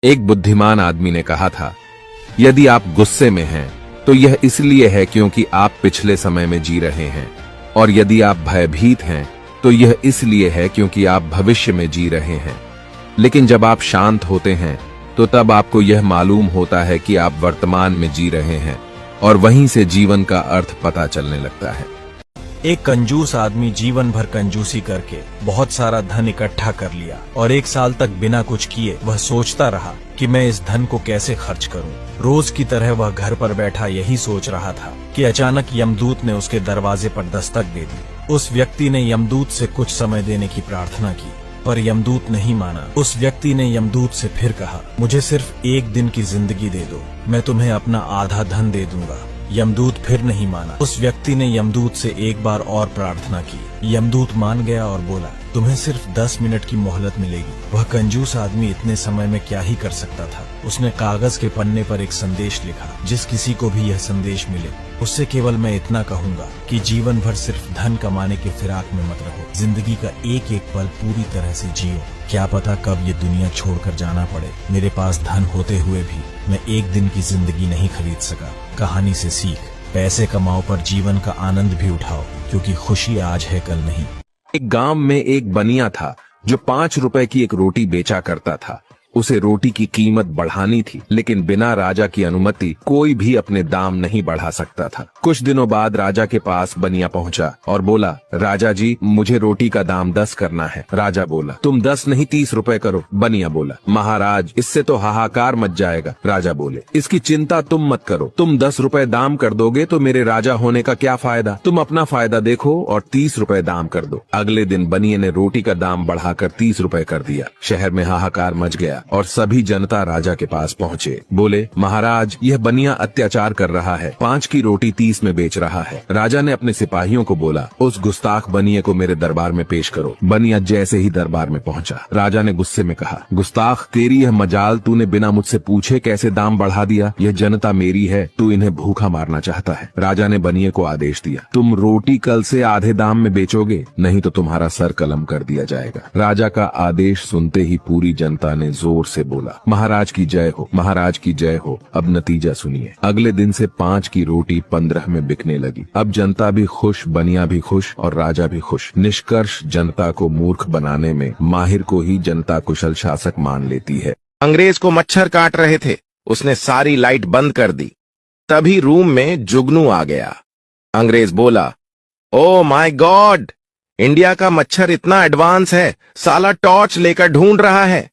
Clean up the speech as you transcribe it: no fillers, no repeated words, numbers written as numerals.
एक बुद्धिमान आदमी ने कहा था, यदि आप गुस्से में हैं तो यह इसलिए है क्योंकि आप पिछले समय में जी रहे हैं, और यदि आप भयभीत हैं तो यह इसलिए है क्योंकि आप भविष्य में जी रहे हैं। लेकिन जब आप शांत होते हैं तो तब आपको यह मालूम होता है कि आप वर्तमान में जी रहे हैं, और वहीं से जीवन का अर्थ पता चलने लगता है। एक कंजूस आदमी जीवन भर कंजूसी करके बहुत सारा धन इकट्ठा कर लिया और 1 साल तक बिना कुछ किए वह सोचता रहा कि मैं इस धन को कैसे खर्च करूं। रोज की तरह वह घर पर बैठा यही सोच रहा था कि अचानक यमदूत ने उसके दरवाजे पर दस्तक दे दी। उस व्यक्ति ने यमदूत से कुछ समय देने की प्रार्थना की, पर यमदूत नहीं माना। उस व्यक्ति ने यमदूत से फिर कहा, मुझे सिर्फ 1 दिन की जिंदगी दे दो, मैं तुम्हें अपना आधा धन दे दूंगा। यमदूत फिर नहीं माना। उस व्यक्ति ने यमदूत से एक बार और प्रार्थना की। यमदूत मान गया और बोला, तुम्हें सिर्फ 10 मिनट की मोहलत मिलेगी। वह कंजूस आदमी इतने समय में क्या ही कर सकता था। उसने कागज के पन्ने पर एक संदेश लिखा, जिस किसी को भी यह संदेश मिले उससे केवल मैं इतना कहूंगा कि जीवन भर सिर्फ धन कमाने के फिराक में मत रहो। जिंदगी का एक एक पल पूरी तरह से जियो। क्या पता कब ये दुनिया छोड़कर जाना पड़े। मेरे पास धन होते हुए भी मैं 1 दिन की जिंदगी नहीं खरीद सका। कहानी से सीख, पैसे कमाओ पर जीवन का आनंद भी उठाओ, क्योंकि खुशी आज है कल नहीं। एक गांव में एक बनिया था जो 5 रुपए की एक रोटी बेचा करता था। उसे रोटी की कीमत बढ़ानी थी, लेकिन बिना राजा की अनुमति कोई भी अपने दाम नहीं बढ़ा सकता था। कुछ दिनों बाद राजा के पास बनिया पहुंचा और बोला, राजा जी, मुझे रोटी का दाम 10 करना है। राजा बोला, तुम 10 नहीं 30 रुपए करो। बनिया बोला, महाराज, इससे तो हाहाकार मच जाएगा। राजा बोले, इसकी चिंता तुम मत करो, तुम 10 रुपए दाम कर दोगे तो मेरे राजा होने का क्या फायदा। तुम अपना फायदा देखो और 30 रुपए दाम कर दो। अगले दिन बनिए ने रोटी का दाम बढ़ाकर 30 रुपए कर दिया। शहर में हाहाकार मच गया और सभी जनता राजा के पास पहुँचे। बोले, महाराज, यह बनिया अत्याचार कर रहा है, 5 की रोटी 30 में बेच रहा है। राजा ने अपने सिपाहियों को बोला, उस गुस्ताख बनिए को मेरे दरबार में पेश करो। बनिया जैसे ही दरबार में पहुंचा, राजा ने गुस्से में कहा, गुस्ताख, तेरी यह मजाल, तूने बिना मुझसे पूछे कैसे दाम बढ़ा दिया। यह जनता मेरी है, तू इन्हें भूखा मारना चाहता है। राजा ने बनिए को आदेश दिया, तुम रोटी कल से आधे दाम में बेचोगे, नहीं तो तुम्हारा सर कलम कर दिया जाएगा। राजा का आदेश सुनते ही पूरी जनता ने जोर से बोला, महाराज की जय हो, महाराज की जय हो। अब नतीजा सुनिए। अगले दिन से 5 की रोटी 15 में बिकने लगी। अब जनता भी खुश, बनिया भी खुश और राजा भी खुश। निष्कर्ष, जनता को मूर्ख बनाने में माहिर को ही जनता कुशल शासक मान लेती है। अंग्रेज को मच्छर काट रहे थे, उसने सारी लाइट बंद कर दी। तभी रूम में जुगनू आ गया। अंग्रेज बोला, ओ माय गॉड, इंडिया का मच्छर इतना एडवांस है, साला टॉर्च लेकर ढूंढ रहा है।